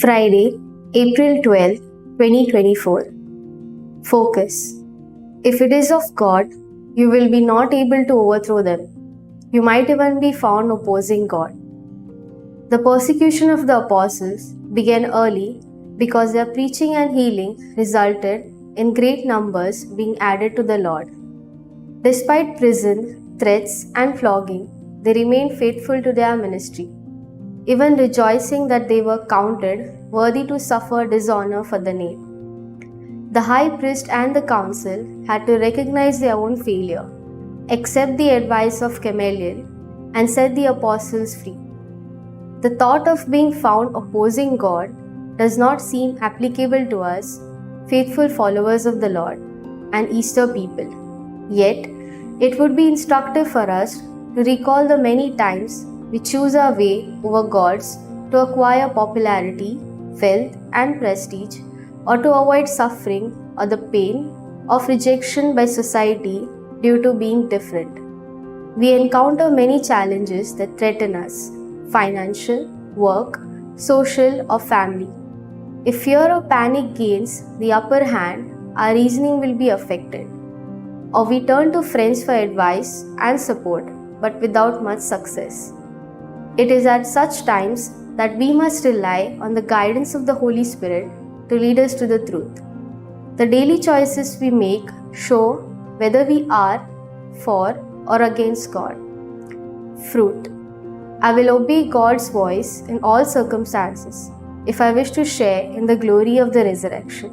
Friday, April 12, 2024. Focus. If it is of God, you will be not able to overthrow them. You might even be found opposing God. The persecution of the apostles began early because their preaching and healing resulted in great numbers being added to the Lord. Despite prison, threats, and flogging, they remained faithful to their ministry, even rejoicing that they were counted worthy to suffer dishonor for the name. The high priest and the council had to recognize their own failure, accept the advice of Gamaliel, and set the apostles free. The thought of being found opposing God does not seem applicable to us, faithful followers of the Lord and Easter people. Yet, it would be instructive for us to recall the many times we choose our way over God's to acquire popularity, wealth, and prestige, or to avoid suffering or the pain of rejection by society due to being different. We encounter many challenges that threaten us: financial, work, social, or family. If fear or panic gains the upper hand, our reasoning will be affected. Or we turn to friends for advice and support, but without much success. It is at such times that we must rely on the guidance of the Holy Spirit to lead us to the truth. The daily choices we make show whether we are for or against God. Fruit. I will obey God's voice in all circumstances if I wish to share in the glory of the resurrection.